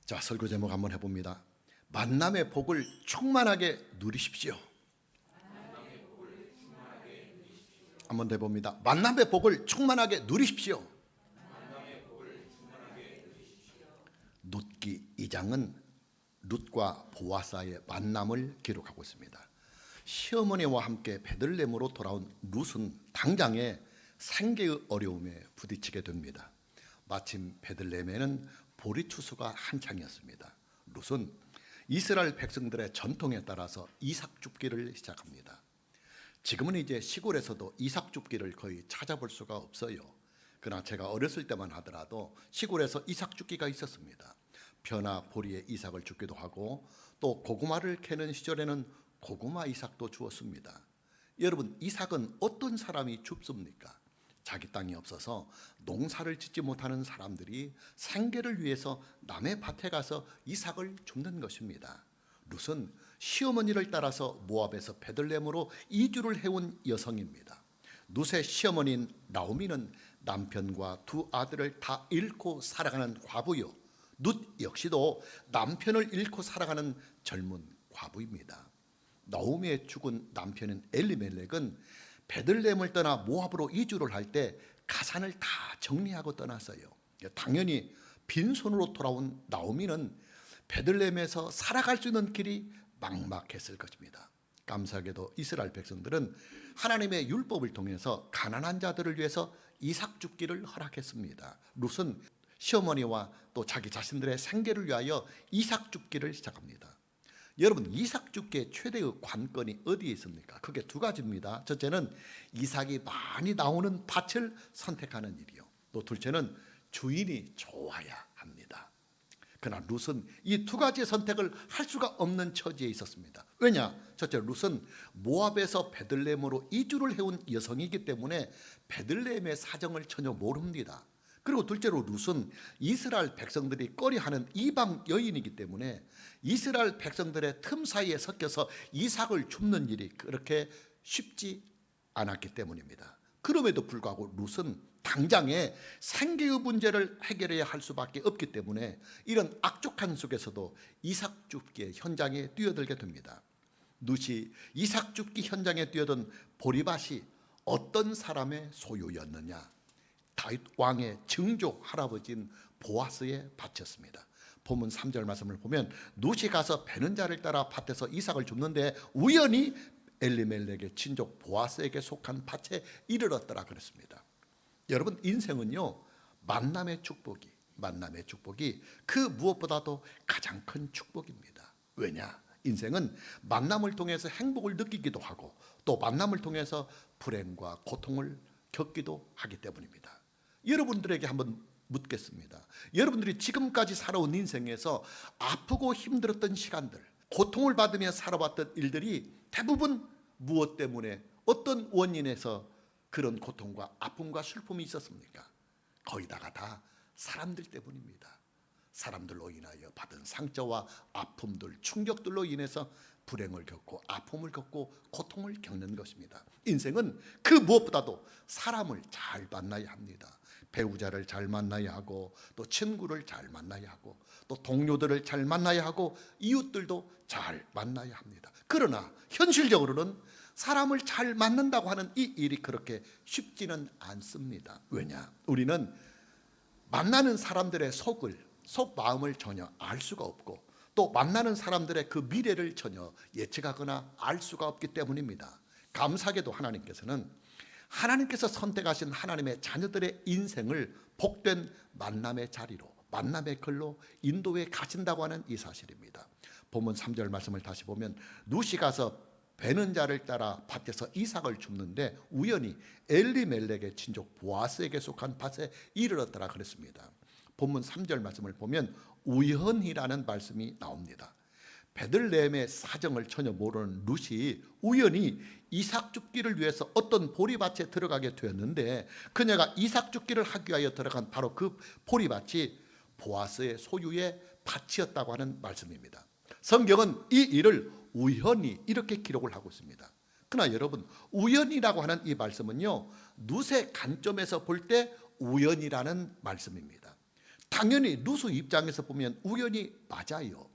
자, 설교 제목 한번 해봅니다. 만남의 복을 충만하게 누리십시오. 한번 더 해봅니다. 만남의 복을 충만하게 누리십시오. 룻기 2장은 룻과 보아스의 만남을 기록하고 있습니다. 시어머니와 함께 베들레헴으로 돌아온 룻은 당장에 생계의 어려움에 부딪히게 됩니다. 마침 베들레헴에는 보리 추수가 한창이었습니다. 룻은 이스라엘 백성들의 전통에 따라서 이삭 줍기를 시작합니다. 지금은 이제 시골에서도 이삭 줍기를 거의 찾아볼 수가 없어요. 그러나 제가 어렸을 때만 하더라도 시골에서 이삭 줍기가 있었습니다. 벼나 보리에 이삭을 줍기도 하고 또 고구마를 캐는 시절에는 고구마 이삭도 주었습니다. 여러분, 이삭은 어떤 사람이 줍습니까? 자기 땅이 없어서 농사를 짓지 못하는 사람들이 생계를 위해서 남의 밭에 가서 이삭을 줍는 것입니다. 룻은 시어머니를 따라서 모압에서 베들레헴으로 이주를 해온 여성입니다. 룻의 시어머니인 나오미는 남편과 두 아들을 다 잃고 살아가는 과부요, 룻 역시도 남편을 잃고 살아가는 젊은 과부입니다. 나오미의 죽은 남편인 엘리멜렉은 베들레헴을 떠나 모압으로 이주를 할 때 가산을 다 정리하고 떠났어요. 당연히 빈손으로 돌아온 나오미는 베들레헴에서 살아갈 수 있는 길이 막막했을 것입니다. 감사하게도 이스라엘 백성들은 하나님의 율법을 통해서 가난한 자들을 위해서 이삭 줍기를 허락했습니다. 룻은 시어머니와 또 자기 자신들의 생계를 위하여 이삭 줍기를 시작합니다. 여러분, 이삭 줍기의 최대의 관건이 어디에 있습니까? 그게 두 가지입니다. 첫째는 이삭이 많이 나오는 밭을 선택하는 일이요, 또 둘째는 주인이 좋아야 합니다. 그러나 룻은 이 두 가지 선택을 할 수가 없는 처지에 있었습니다. 왜냐? 첫째, 룻은 모압에서 베들레헴으로 이주를 해온 여성이기 때문에 베들레헴의 사정을 전혀 모릅니다. 그리고 둘째로 룻은 이스라엘 백성들이 꺼려하는 이방 여인이기 때문에 이스라엘 백성들의 틈 사이에 섞여서 이삭을 줍는 일이 그렇게 쉽지 않았기 때문입니다. 그럼에도 불구하고 룻은 당장에 생계의 문제를 해결해야 할 수밖에 없기 때문에 이런 악족한 속에서도 이삭 줍기의 현장에 뛰어들게 됩니다. 룻이 이삭 줍기 현장에 뛰어든 보리밭이 어떤 사람의 소유였느냐? 다윗 왕의 증조 할아버지인 보아스의 밭이었습니다. 본문 3절 말씀을 보면 룻이 가서 베는 자를 따라 밭에서 이삭을 줍는데 우연히 엘리멜렉의 친족 보아스에게 속한 밭에 이르렀더라 그랬습니다. 여러분, 인생은요, 만남의 축복이 그 무엇보다도 가장 큰 축복입니다. 왜냐? 인생은 만남을 통해서 행복을 느끼기도 하고 또 만남을 통해서 불행과 고통을 겪기도 하기 때문입니다. 여러분들에게 한번 묻겠습니다. 여러분들이 지금까지 살아온 인생에서 아프고 힘들었던 시간들, 고통을 받으며 살아왔던 일들이 대부분 무엇 때문에, 어떤 원인에서 그런 고통과 아픔과 슬픔이 있었습니까? 거의 다 사람들 때문입니다. 사람들로 인하여 받은 상처와 아픔들, 충격들로 인해서 불행을 겪고 아픔을 겪고 고통을 겪는 것입니다. 인생은 그 무엇보다도 사람을 잘 만나야 합니다. 배우자를 잘 만나야 하고 또 친구를 잘 만나야 하고 또 동료들을 잘 만나야 하고 이웃들도 잘 만나야 합니다. 그러나 현실적으로는 사람을 잘 만난다고 하는 이 일이 그렇게 쉽지는 않습니다. 왜냐? 우리는 만나는 사람들의 속마음을 전혀 알 수가 없고 또 만나는 사람들의 그 미래를 전혀 예측하거나 알 수가 없기 때문입니다. 감사하게도 하나님께서 선택하신 하나님의 자녀들의 인생을 복된 만남의 자리로, 만남의 길로 인도해 가신다고 하는 이 사실입니다. 본문 3절 말씀을 다시 보면 룻이 가서 베는 자를 따라 밭에서 이삭을 줍는데 우연히 엘리멜렉의 친족 보아스에게 속한 밭에 이르렀더라 그랬습니다. 본문 3절 말씀을 보면 우연이라는 말씀이 나옵니다. 베들레헴의 사정을 전혀 모르는 룻이 우연히 이삭 줍기를 위해서 어떤 보리밭에 들어가게 되었는데 그녀가 이삭 줍기를 하기 위하여 들어간 바로 그 보리밭이 보아스의 소유의 밭이었다고 하는 말씀입니다. 성경은 이 일을 우연히 이렇게 기록을 하고 있습니다. 그러나 여러분, 우연이라고 하는 이 말씀은요, 룻의 관점에서 볼 때 우연이라는 말씀입니다. 당연히 루스 입장에서 보면 우연이 맞아요.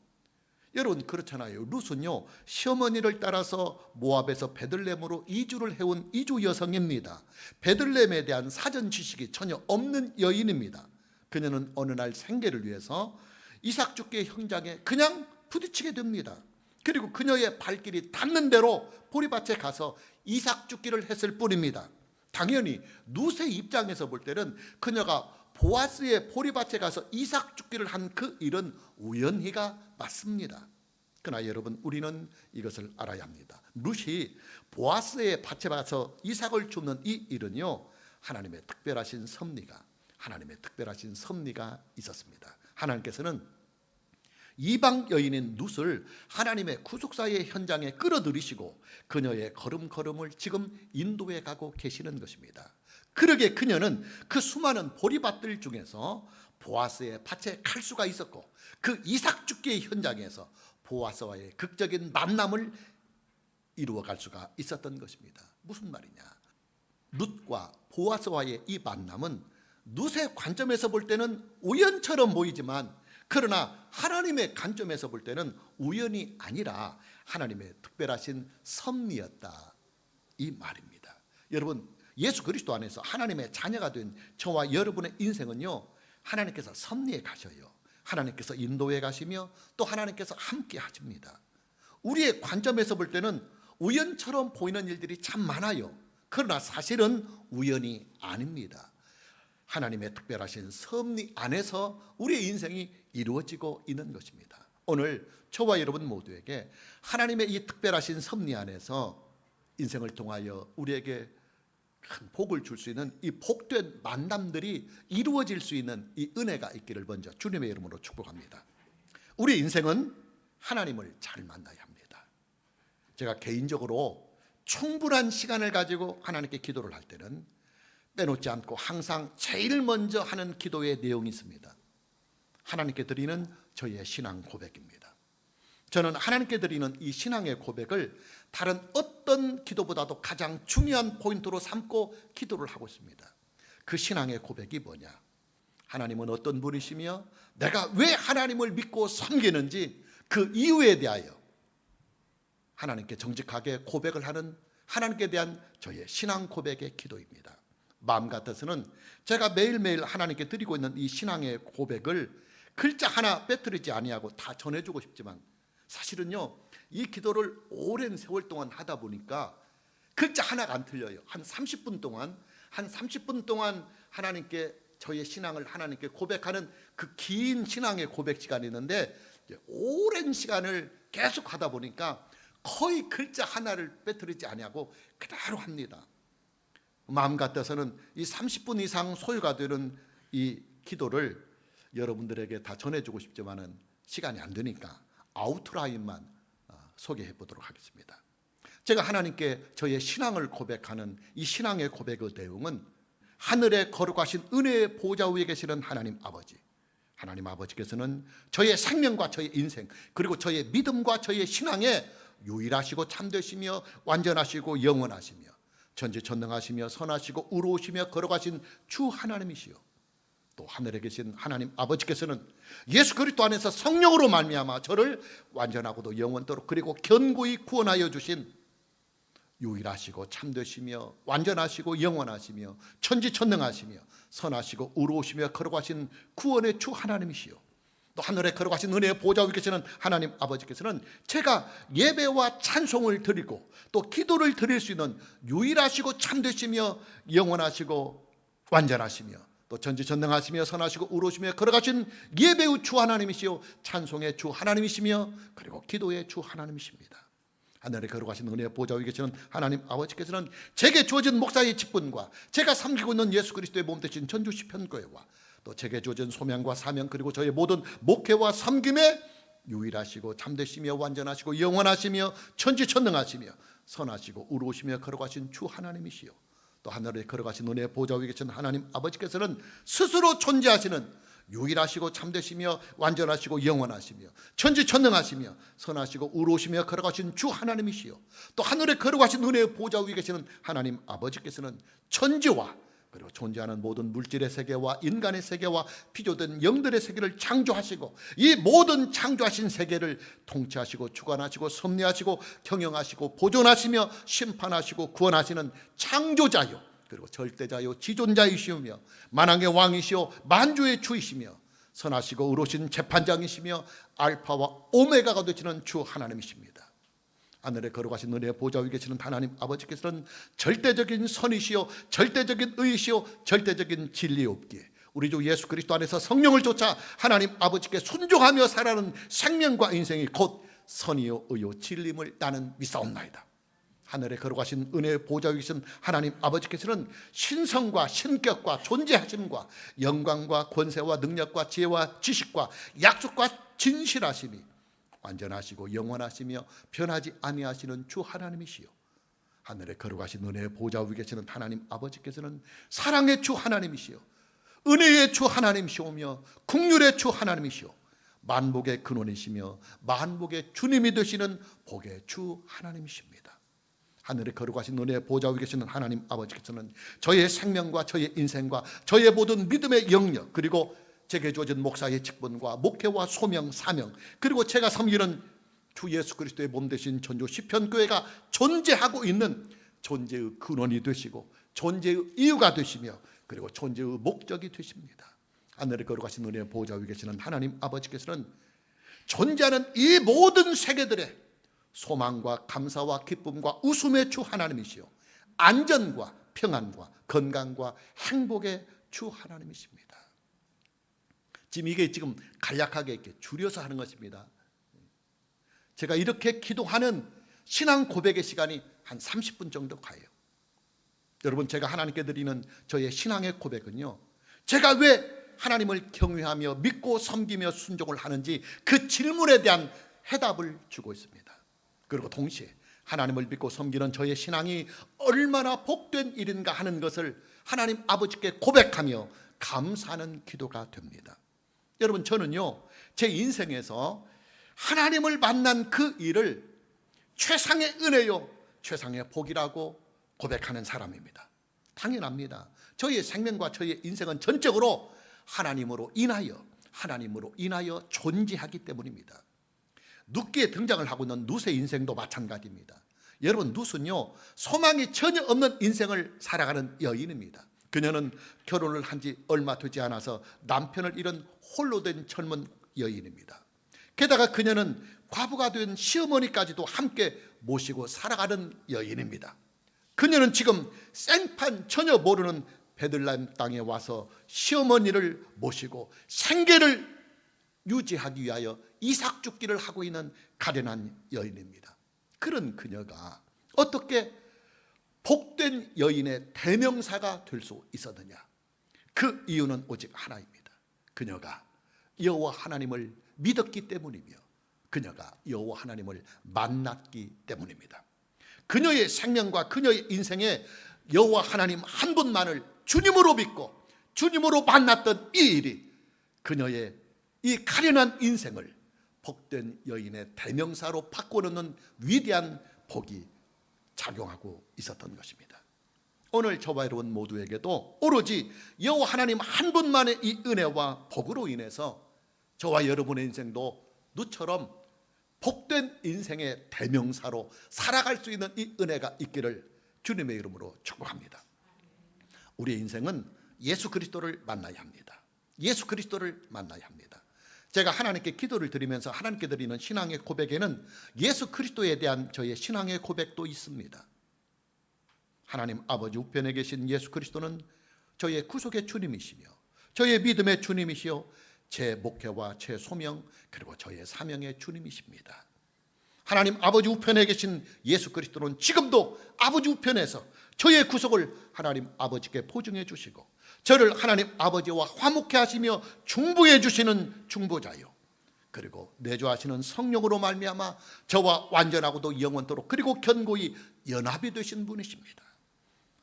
여러분 그렇잖아요. 룻은요 시어머니를 따라서 모압에서 베들레헴으로 이주를 해온 이주 여성입니다. 베들레헴에 대한 사전 지식이 전혀 없는 여인입니다. 그녀는 어느 날 생계를 위해서 이삭 죽기의 현장에 그냥 부딪히게 됩니다. 그리고 그녀의 발길이 닿는 대로 보리밭에 가서 이삭 죽기를 했을 뿐입니다. 당연히 룻의 입장에서 볼 때는 그녀가 보아스의 보리밭에 가서 이삭 죽기를 한 그 일은 우연히가 맞습니다. 그러나 여러분 우리는 이것을 알아야 합니다. 룻이 보아스의 밭에 가서 이삭을 줍는 이 일은요 하나님의 특별하신 섭리가 있었습니다. 하나님께서는 이방 여인인 룻을 하나님의 구속사의 현장에 끌어들이시고 그녀의 걸음걸음을 지금 인도해 가고 계시는 것입니다. 그러게 그녀는 그 수많은 보리밭들 중에서 보아스의 밭에 갈 수가 있었고 그 이삭 죽기의 현장에서 보아스와의 극적인 만남을 이루어 갈 수가 있었던 것입니다. 무슨 말이냐? 룻과 보아스와의 이 만남은 룻의 관점에서 볼 때는 우연처럼 보이지만 그러나 하나님의 관점에서 볼 때는 우연이 아니라 하나님의 특별하신 섭리였다 이 말입니다. 여러분 예수 그리스도 안에서 하나님의 자녀가 된 저와 여러분의 인생은요 하나님께서 섭리해 가셔요. 하나님께서 인도해 가시며 또 하나님께서 함께 하십니다. 우리의 관점에서 볼 때는 우연처럼 보이는 일들이 참 많아요. 그러나 사실은 우연이 아닙니다. 하나님의 특별하신 섭리 안에서 우리의 인생이 이루어지고 있는 것입니다. 오늘 저와 여러분 모두에게 하나님의 이 특별하신 섭리 안에서 인생을 통하여 우리에게 큰 복을 줄 수 있는 이 복된 만남들이 이루어질 수 있는 이 은혜가 있기를 먼저 주님의 이름으로 축복합니다. 우리 인생은 하나님을 잘 만나야 합니다. 제가 개인적으로 충분한 시간을 가지고 하나님께 기도를 할 때는 빼놓지 않고 항상 제일 먼저 하는 기도의 내용이 있습니다. 하나님께 드리는 저희의 신앙 고백입니다. 저는 하나님께 드리는 이 신앙의 고백을 다른 어떤 기도보다도 가장 중요한 포인트로 삼고 기도를 하고 있습니다. 그 신앙의 고백이 뭐냐? 하나님은 어떤 분이시며 내가 왜 하나님을 믿고 섬기는지 그 이유에 대하여 하나님께 정직하게 고백을 하는 하나님께 대한 저의 신앙 고백의 기도입니다. 마음 같아서는 제가 매일매일 하나님께 드리고 있는 이 신앙의 고백을 글자 하나 빼뜨리지 아니하고 다 전해주고 싶지만 사실은요 이 기도를 오랜 세월 동안 하다 보니까 글자 하나가 안 틀려요. 한 30분 동안 하나님께 저의 신앙을 하나님께 고백하는 그 긴 신앙의 고백 시간이 있는데 오랜 시간을 계속 하다 보니까 거의 글자 하나를 빼뜨리지 아니하고 그대로 합니다. 마음 같아서는 이 30분 이상 소요가 되는 이 기도를 여러분들에게 다 전해주고 싶지만은 시간이 안 되니까 아웃라인만 소개해 보도록 하겠습니다. 제가 하나님께 저의 신앙을 고백하는 이 신앙의 고백의 내용은 하늘에 거룩하신 은혜의 보좌 위에 계시는 하나님 아버지께서는 저의 생명과 저의 인생 그리고 저의 믿음과 저의 신앙에 유일하시고 참되시며 완전하시고 영원하시며 전지전능하시며 선하시고 의로우시며 거룩하신 주 하나님이시요 또 하늘에 계신 하나님 아버지께서는 예수 그리스도 안에서 성령으로 말미암아 저를 완전하고도 영원토록 그리고 견고히 구원하여 주신 유일하시고 참되시며 완전하시고 영원하시며 천지천능하시며 선하시고 의로우시며 거룩하신 구원의 주 하나님이시요 또 하늘에 거룩하신 은혜의 보좌 위에 계시는 하나님 아버지께서는 제가 예배와 찬송을 드리고 또 기도를 드릴 수 있는 유일하시고 참되시며 영원하시고 완전하시며 또 전지전능하시며 선하시고 의로우시며 거룩하신 예배의 주 하나님이시요 찬송의 주 하나님이시며 그리고 기도의 주 하나님이십니다. 하늘에 거룩하신 은혜의 보좌 위에 계시는 하나님 아버지께서는 제게 주어진 목사의 직분과 제가 섬기고 있는 예수 그리스도의 몸 되신 전주 시편교회와 또 제게 주어진 소명과 사명 그리고 저의 모든 목회와 섬김에 유일하시고 참되시며 완전하시고 영원하시며 천지천능하시며 선하시고 의로우시며 거룩하신 주 하나님이시요 또 하늘에 거룩하신 은혜의 보좌 위에 계신 하나님 아버지께서는 스스로 존재하시는 유일하시고 참되시며 완전하시고 영원하시며 천지천능하시며 선하시고 의로우시며 거룩하신 주 하나님이시요 또 하늘에 거룩하신 은혜의 보좌 위에 계시는 하나님 아버지께서는 천지와 그리고 존재하는 모든 물질의 세계와 인간의 세계와 피조된 영들의 세계를 창조하시고 이 모든 창조하신 세계를 통치하시고 주관하시고 섭리하시고 경영하시고 보존하시며 심판하시고 구원하시는 창조자요, 그리고 절대자요, 지존자이시며 만왕의 왕이시요 만주의 주이시며 선하시고 의로우신 재판장이시며 알파와 오메가가 되시는 주 하나님이십니다. 하늘에 걸어가신 은혜의 보좌 위에 계시는 하나님 아버지께서는 절대적인 선이시요 절대적인 의이시요 절대적인 진리옵기에 우리 주 예수 그리스도 안에서 성령을 쫓아 하나님 아버지께 순종하며 살아가는 생명과 인생이 곧 선이요 의요 진리임을 나는 믿사옵나이다. 하늘에 걸어가신 은혜의 보좌 위에 계신 하나님 아버지께서는 신성과 신격과 존재하심과 영광과 권세와 능력과 지혜와 지식과 약속과 진실하심이 완전하시고 영원하시며 변하지 아니하시는 주 하나님이시요, 하늘에 걸어가신 은혜의 보좌 위에 계시는 하나님 아버지께서는 사랑의 주 하나님이시요 은혜의 주 하나님이시오며 긍휼의 주 하나님이시요 만복의 근원이시며 만복의 주님이 되시는 복의 주 하나님이십니다. 하늘에 걸어가신 은혜의 보좌 위에 계시는 하나님 아버지께서는 저의 생명과 저의 인생과 저의 모든 믿음의 영역, 그리고 제게 주어진 목사의 직분과 목회와 소명, 사명, 그리고 제가 섬기는 주 예수 그리스도의 몸 되신 전주 시편교회가 존재하고 있는 존재의 근원이 되시고 존재의 이유가 되시며 그리고 존재의 목적이 되십니다. 하늘에 걸어가신 은혜의 보좌 위에 계시는 하나님 아버지께서는 존재하는 이 모든 세계들의 소망과 감사와 기쁨과 웃음의 주 하나님이시요 안전과 평안과 건강과 행복의 주 하나님이십니다. 이게 지금 간략하게 이렇게 줄여서 하는 것입니다. 제가 이렇게 기도하는 신앙 고백의 시간이 한 30분 정도 가요. 여러분, 제가 하나님께 드리는 저의 신앙의 고백은요, 제가 왜 하나님을 경외하며 믿고 섬기며 순종을 하는지 그 질문에 대한 해답을 주고 있습니다. 그리고 동시에 하나님을 믿고 섬기는 저의 신앙이 얼마나 복된 일인가 하는 것을 하나님 아버지께 고백하며 감사하는 기도가 됩니다. 여러분, 저는요 제 인생에서 하나님을 만난 그 일을 최상의 은혜요 최상의 복이라고 고백하는 사람입니다. 당연합니다. 저의 생명과 저의 인생은 전적으로 하나님으로 인하여 존재하기 때문입니다. 룻기에 등장을 하고 있는 룻의 인생도 마찬가지입니다. 여러분, 룻은요 소망이 전혀 없는 인생을 살아가는 여인입니다. 그녀는 결혼을 한 지 얼마 되지 않아서 남편을 잃은 홀로 된 젊은 여인입니다. 게다가 그녀는 과부가 된 시어머니까지도 함께 모시고 살아가는 여인입니다. 그녀는 지금 생판 전혀 모르는 베들레헴 땅에 와서 시어머니를 모시고 생계를 유지하기 위하여 이삭 줍기를 하고 있는 가련한 여인입니다. 그런 그녀가 어떻게 복된 여인의 대명사가 될 수 있었느냐? 그 이유는 오직 하나입니다. 그녀가 여호와 하나님을 믿었기 때문이며 그녀가 여호와 하나님을 만났기 때문입니다. 그녀의 생명과 그녀의 인생에 여호와 하나님 한 분만을 주님으로 믿고 주님으로 만났던 이 일이 그녀의 이 가련한 인생을 복된 여인의 대명사로 바꿔놓는 위대한 복이 작용하고 있었던 것입니다. 오늘 저와 여러분 모두에게도 오로지 여호와 하나님 한 분만의 이 은혜와 복으로 인해서 저와 여러분의 인생도 룻처럼 복된 인생의 대명사로 살아갈 수 있는 이 은혜가 있기를 주님의 이름으로 축복합니다. 우리의 인생은 예수 그리스도를 만나야 합니다. 예수 그리스도를 만나야 합니다. 제가 하나님께 기도를 드리면서 하나님께 드리는 신앙의 고백에는 예수 그리스도에 대한 저의 신앙의 고백도 있습니다. 하나님 아버지 우편에 계신 예수 그리스도는 저의 구속의 주님이시며 저의 믿음의 주님이시요 제 목회와 제 소명 그리고 저의 사명의 주님이십니다. 하나님 아버지 우편에 계신 예수 그리스도는 지금도 아버지 우편에서 저의 구속을 하나님 아버지께 보증해 주시고 저를 하나님 아버지와 화목해 하시며 중보해 주시는 중보자요 그리고 내주하시는 성령으로 말미암아 저와 완전하고도 영원토록 그리고 견고히 연합이 되신 분이십니다.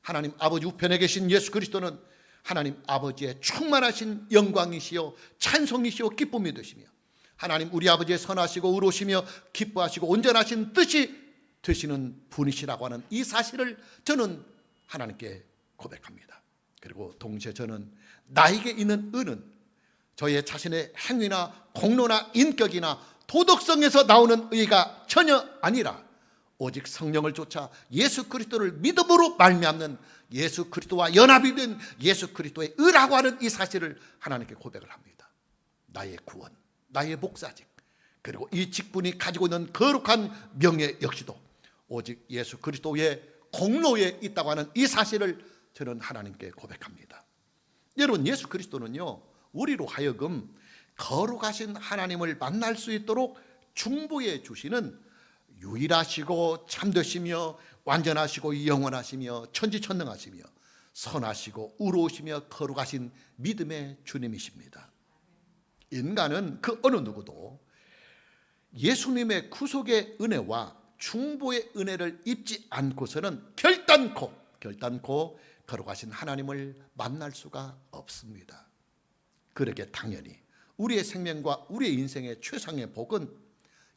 하나님 아버지 우편에 계신 예수 그리스도는 하나님 아버지의 충만하신 영광이시요 찬송이시요 기쁨이 되시며 하나님 우리 아버지의 선하시고 의로우시며 기뻐하시고 온전하신 뜻이 되시는 분이시라고 하는 이 사실을 저는 하나님께 고백합니다. 그리고 동시에 저는 나에게 있는 의는 저의 자신의 행위나 공로나 인격이나 도덕성에서 나오는 의가 전혀 아니라 오직 성령을 쫓아 예수 그리스도를 믿음으로 말미암는 예수 그리스도와 연합이 된 예수 그리스도의 의라고 하는 이 사실을 하나님께 고백을 합니다. 나의 구원, 나의 목사직, 그리고 이 직분이 가지고 있는 거룩한 명예 역시도 오직 예수 그리스도의 공로에 있다고 하는 이 사실을 저는 하나님께 고백합니다. 여러분, 예수 그리스도는요, 우리로 하여금 거룩하신 하나님을 만날 수 있도록 중보해 주시는 유일하시고 참되시며 완전하시고 영원하시며 천지천능하시며 선하시고 의로우시며 거룩하신 믿음의 주님이십니다. 인간은 그 어느 누구도 예수님의 구속의 은혜와 중보의 은혜를 입지 않고서는 결단코 거룩하신 하나님을 만날 수가 없습니다. 그러게 당연히 우리의 생명과 우리의 인생의 최상의 복은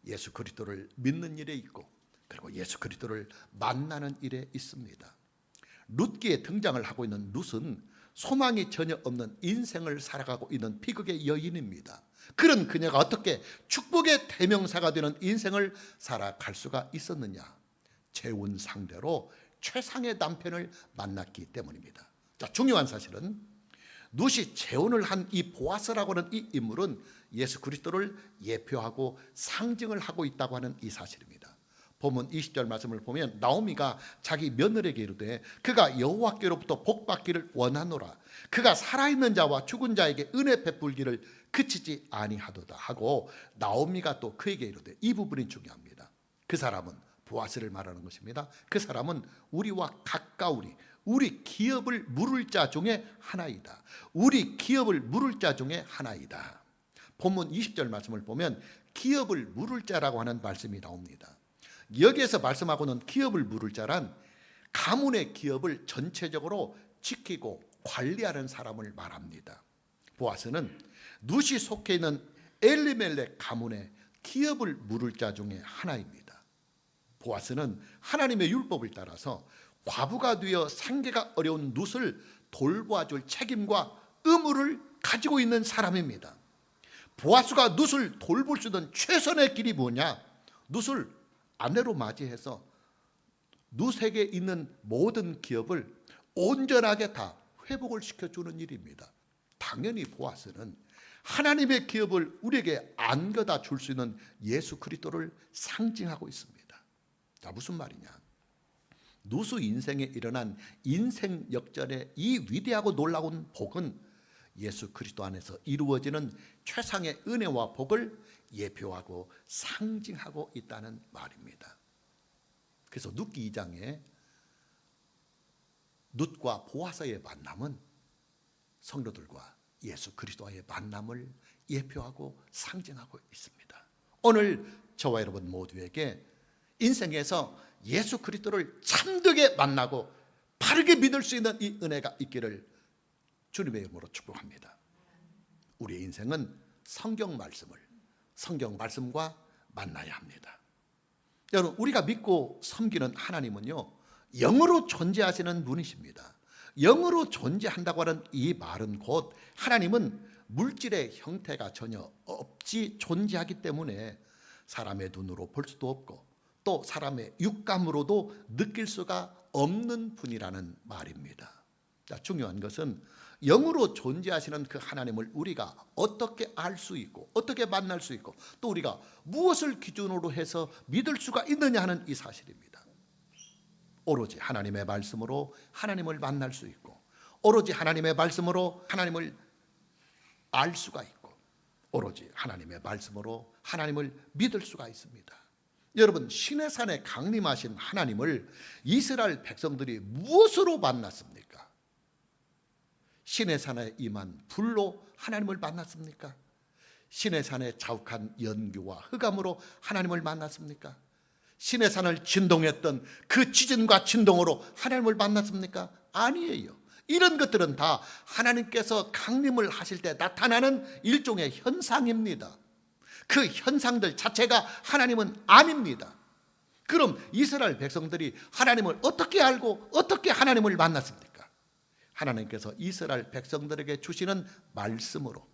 예수 그리스도를 믿는 일에 있고, 그리고 예수 그리스도를 만나는 일에 있습니다. 룻기에 등장을 하고 있는 룻은 소망이 전혀 없는 인생을 살아가고 있는 비극의 여인입니다. 그런 그녀가 어떻게 축복의 대명사가 되는 인생을 살아갈 수가 있었느냐? 재혼 상대로 최상의 남편을 만났기 때문입니다. 자, 중요한 사실은 룻이 재혼을 한 이 보아스라고 하는 이 인물은 예수 그리스도를 예표하고 상징을 하고 있다고 하는 이 사실입니다. 본문 20절 말씀을 보면 나오미가 자기 며느리에게 이르되 그가 여호와께로부터 복받기를 원하노라. 그가 살아있는 자와 죽은 자에게 은혜 베풀기를 그치지 아니하도다 하고, 나오미가 또 그에게 이르되, 이 부분이 중요합니다. 그 사람은 보아스를 말하는 것입니다. 그 사람은 우리와 가까우리, 우리 기업을 물을 자 중에 하나이다. 우리 기업을 물을 자 중에 하나이다. 본문 20절 말씀을 보면 기업을 물을 자라고 하는 말씀이 나옵니다. 여기에서 말씀하고는 기업을 물을 자란 가문의 기업을 전체적으로 지키고 관리하는 사람을 말합니다. 보아스는 룻이 속해 있는 엘리멜렉 가문의 기업을 물을 자 중에 하나입니다. 보아스는 하나님의 율법을 따라서 과부가 되어 생계가 어려운 룻을 돌봐줄 책임과 의무를 가지고 있는 사람입니다. 보아스가 룻을 돌볼 수 있는 최선의 길이 뭐냐? 룻을 아내로 맞이해서 룻에게 있는 모든 기업을 온전하게 다 회복을 시켜주는 일입니다. 당연히 보아스는 하나님의 기업을 우리에게 안겨다 줄 수 있는 예수 그리스도를 상징하고 있습니다. 자, 무슨 말이냐? 룻의 인생에 일어난 인생 역전의 이 위대하고 놀라운 복은 예수 그리스도 안에서 이루어지는 최상의 은혜와 복을 예표하고 상징하고 있다는 말입니다. 그래서 룻기 2장에 룻과 보아스의 만남은 성도들과 예수 그리스도와의 만남을 예표하고 상징하고 있습니다. 오늘 저와 여러분 모두에게 인생에서 예수 그리스도를 참되게 만나고 바르게 믿을 수 있는 이 은혜가 있기를 주님의 이름으로 축복합니다. 우리의 인생은 성경 말씀과 만나야 합니다. 여러분, 우리가 믿고 섬기는 하나님은요, 영으로 존재하시는 분이십니다. 영으로 존재한다고 하는 이 말은 곧 하나님은 물질의 형태가 전혀 없이 존재하기 때문에 사람의 눈으로 볼 수도 없고 또 사람의 육감으로도 느낄 수가 없는 분이라는 말입니다. 자, 중요한 것은 영으로 존재하시는 그 하나님을 우리가 어떻게 알 수 있고 어떻게 만날 수 있고 또 우리가 무엇을 기준으로 해서 믿을 수가 있느냐 하는 이 사실입니다. 오로지 하나님의 말씀으로 하나님을 만날 수 있고, 오로지 하나님의 말씀으로 하나님을 알 수가 있고, 오로지 하나님의 말씀으로 하나님을 믿을 수가 있습니다. 여러분, 시내산에 강림하신 하나님을 이스라엘 백성들이 무엇으로 만났습니까? 시내산에 임한 불로 하나님을 만났습니까? 시내산에 자욱한 연기와 흑암으로 하나님을 만났습니까? 시내산을 진동했던 그 지진과 진동으로 하나님을 만났습니까? 아니에요. 이런 것들은 다 하나님께서 강림을 하실 때 나타나는 일종의 현상입니다. 그 현상들 자체가 하나님은 아닙니다. 그럼 이스라엘 백성들이 하나님을 어떻게 알고 어떻게 하나님을 만났습니까? 하나님께서 이스라엘 백성들에게 주시는 말씀으로,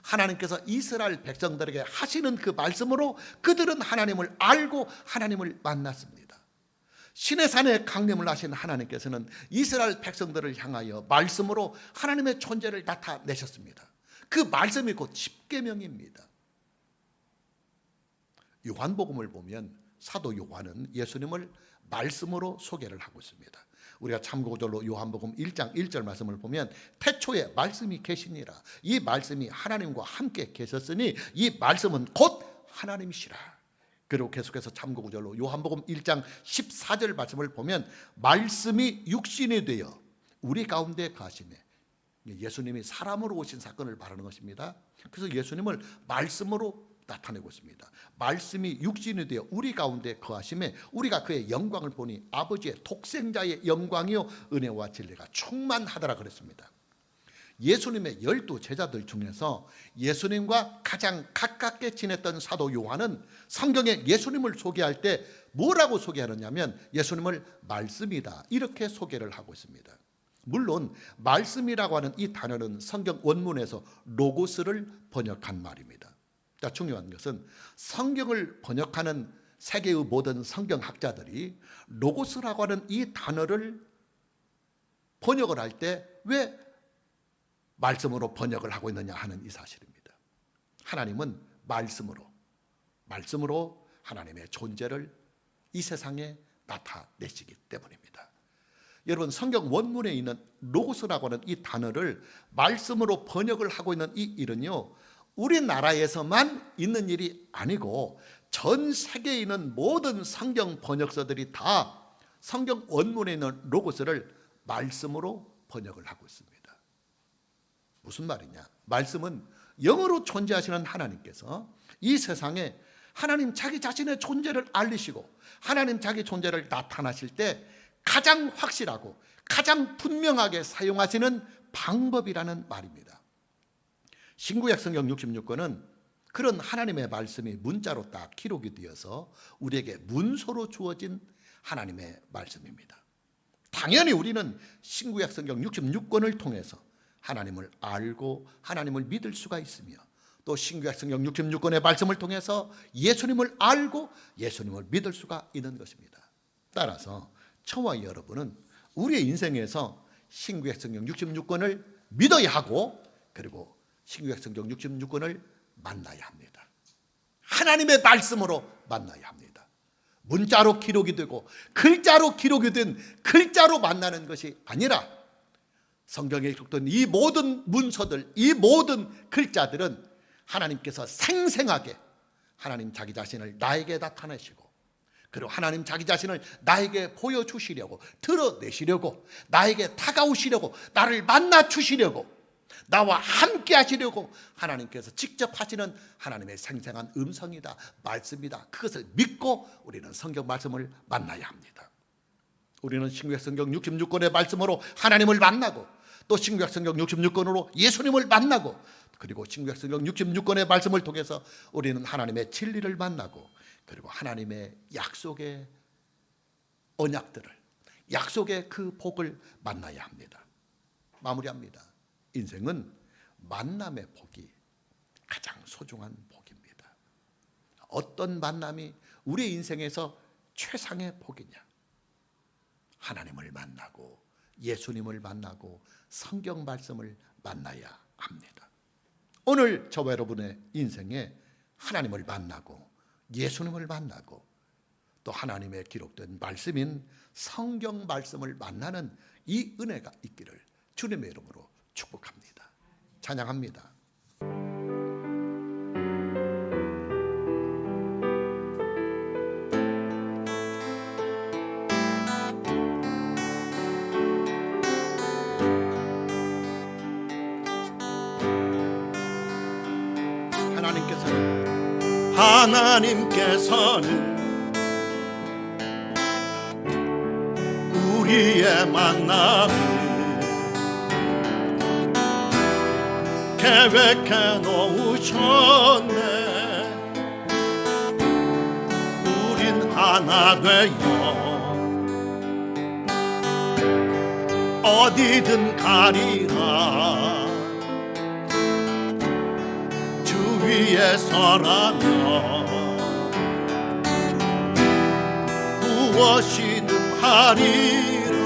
하나님께서 이스라엘 백성들에게 하시는 그 말씀으로 그들은 하나님을 알고 하나님을 만났습니다. 시내산에 강림을 하신 하나님께서는 이스라엘 백성들을 향하여 말씀으로 하나님의 존재를 나타내셨습니다. 그 말씀이 곧 십계명입니다. 요한복음을 보면 사도 요한은 예수님을 말씀으로 소개를 하고 있습니다. 우리가 참고절로 요한복음 1장 1절 말씀을 보면 태초에 말씀이 계시니라. 이 말씀이 하나님과 함께 계셨으니 이 말씀은 곧 하나님이시라. 그리고 계속해서 참고절로 요한복음 1장 14절 말씀을 보면 말씀이 육신이 되어 우리 가운데 가시네. 예수님이 사람으로 오신 사건을 말하는 것입니다. 그래서 예수님을 말씀으로 나타내고 있습니다. 말씀이 육신이 되어 우리 가운데 거하심에 우리가 그의 영광을 보니 아버지의 독생자의 영광이요 은혜와 진리가 충만하더라 그랬습니다. 예수님의 12 제자들 중에서 예수님과 가장 가깝게 지냈던 사도 요한은 성경에 예수님을 소개할 때 뭐라고 소개하느냐면 예수님을 말씀이다 이렇게 소개를 하고 있습니다. 물론 말씀이라고 하는 이 단어는 성경 원문에서 로고스를 번역한 말입니다. 자, 중요한 것은 성경을 번역하는 세계의 모든 성경학자들이 로고스라고 하는 이 단어를 번역을 할 때 왜 말씀으로 번역을 하고 있느냐 하는 이 사실입니다. 하나님은 말씀으로 하나님의 존재를 이 세상에 나타내시기 때문입니다. 여러분, 성경 원문에 있는 로고스라고 하는 이 단어를 말씀으로 번역을 하고 있는 이 일은요, 우리나라에서만 있는 일이 아니고 전 세계에 있는 모든 성경 번역서들이 다 성경 원문에 있는 로고스를 말씀으로 번역을 하고 있습니다. 무슨 말이냐? 말씀은 영으로 존재하시는 하나님께서 이 세상에 하나님 자기 자신의 존재를 알리시고 하나님 자기 존재를 나타나실 때 가장 확실하고 가장 분명하게 사용하시는 방법이라는 말입니다. 신구약 성경 66권은 그런 하나님의 말씀이 문자로 딱 기록이 되어서 우리에게 문서로 주어진 하나님의 말씀입니다. 당연히 우리는 신구약 성경 66권을 통해서 하나님을 알고 하나님을 믿을 수가 있으며 또 신구약 성경 66권의 말씀을 통해서 예수님을 알고 예수님을 믿을 수가 있는 것입니다. 따라서 저와 여러분은 우리의 인생에서 신구약 성경 66권을 믿어야 하고 그리고 신구약 성경 66권을 만나야 합니다. 하나님의 말씀으로 만나야 합니다. 문자로 기록이 되고 글자로 기록이 된 글자로 만나는 것이 아니라 성경에 기록된 이 모든 문서들, 이 모든 글자들은 하나님께서 생생하게 하나님 자기 자신을 나에게 나타내시고 그리고 하나님 자기 자신을 나에게 보여주시려고 드러내시려고 나에게 다가오시려고 나를 만나 주시려고 나와 함께 하시려고 하나님께서 직접 하시는 하나님의 생생한 음성이다, 말씀이다. 그것을 믿고 우리는 성경 말씀을 만나야 합니다. 우리는 신구약 성경 66권의 말씀으로 하나님을 만나고 또 신구약 성경 66권으로 예수님을 만나고 그리고 신구약 성경 66권의 말씀을 통해서 우리는 하나님의 진리를 만나고 그리고 하나님의 약속의 언약들을 약속의 그 복을 만나야 합니다. 마무리합니다. 인생은 만남의 복이 가장 소중한 복입니다. 어떤 만남이 우리 인생에서 최상의 복이냐? 하나님을 만나고 예수님을 만나고 성경 말씀을 만나야 합니다. 오늘 저와 여러분의 인생에 하나님을 만나고 예수님을 만나고 또 하나님의 기록된 말씀인 성경 말씀을 만나는 이 은혜가 있기를 주님의 이름으로 축복합니다. 찬양합니다. 하나님께서는 우리의 만남을 계획해 놓으셨네. 우린 하나 되어 어디든 가리라 주 위에 서라면 무엇이든 하리라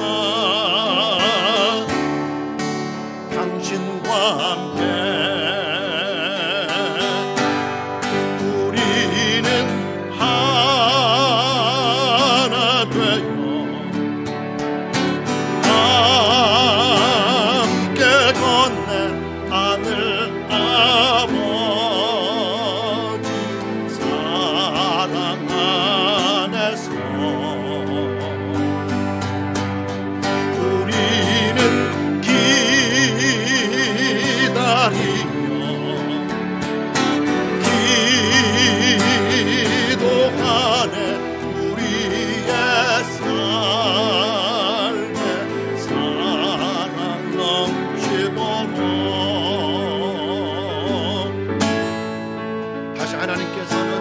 당신과 함께 우리는 하나 되어 함께 건네 하늘 아버지 사랑 안에서 우리는 기다리며 기도하네 우리의 삶에 사랑 넘치도록. 다시 하나님께서는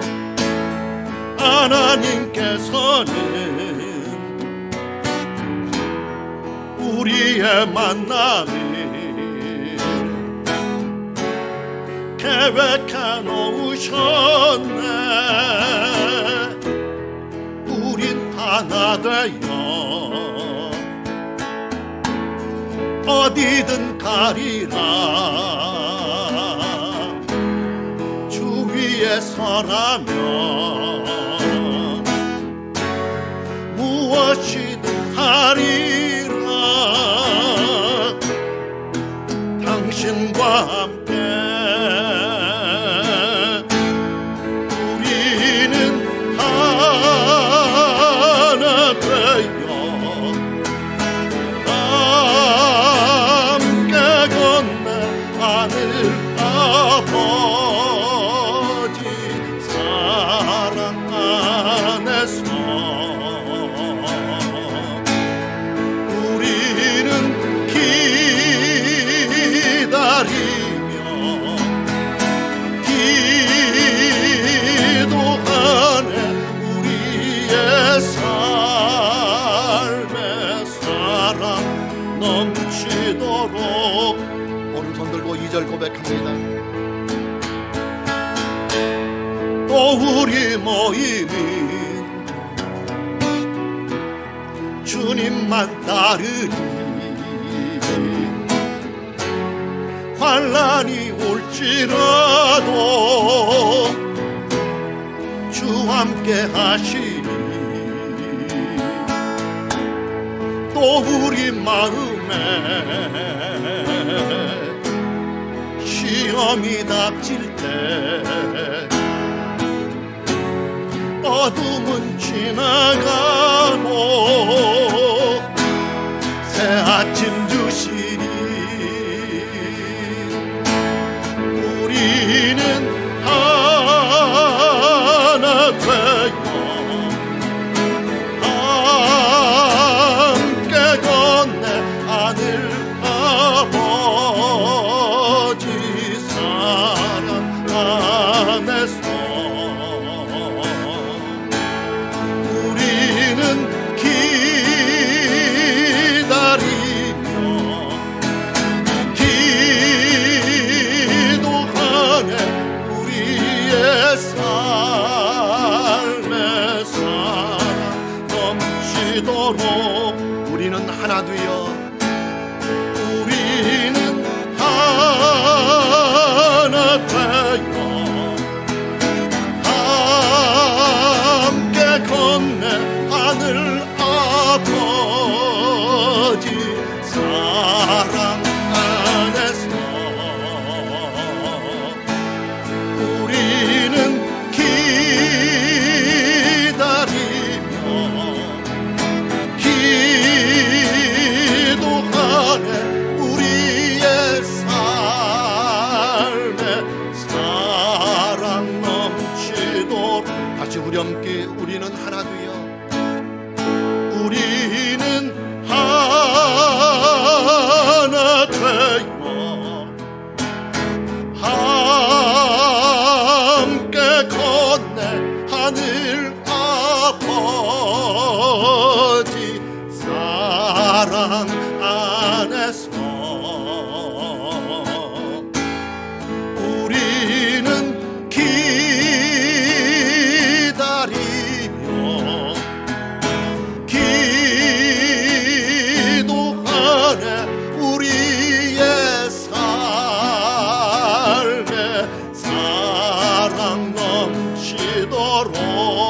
우리의 만남을 계획해 놓으셨네. 우린 하나 되어 어디든 가리라 주 위에 서라면 무엇이든 하리라 당신과 함께 우리는 하나 되어 함께 건네 하늘 아버지 사랑 안에서 우리는 기다리며 기도하네 우리의 삶에 사랑 넘치도록. 오른손 들고 2절 고백합니다. 또 우리 모임은 주님만 따르니 환난이 올지라도 주 함께 하시니 또 우리 마음에 시험이 닥칠 때 어둠은 지나가고 새 아침 주시니 우리는 하나 되어 함께 건네 하늘 아버지 사랑 안에서 우리는 기다리며 기도하네 우리의 삶에 사랑 넘치도록. 우리는 하나 되어 우리는 하나 되어 함께 건네 하늘 아버지 사랑 안에서 우리는 기다리며 기도하네 우리의 삶에 사랑 넘치도록. 다시 우리 함께 우리는 하나 되어 우리는 하나 되어 함께 건네 하늘 아버지 사랑 서로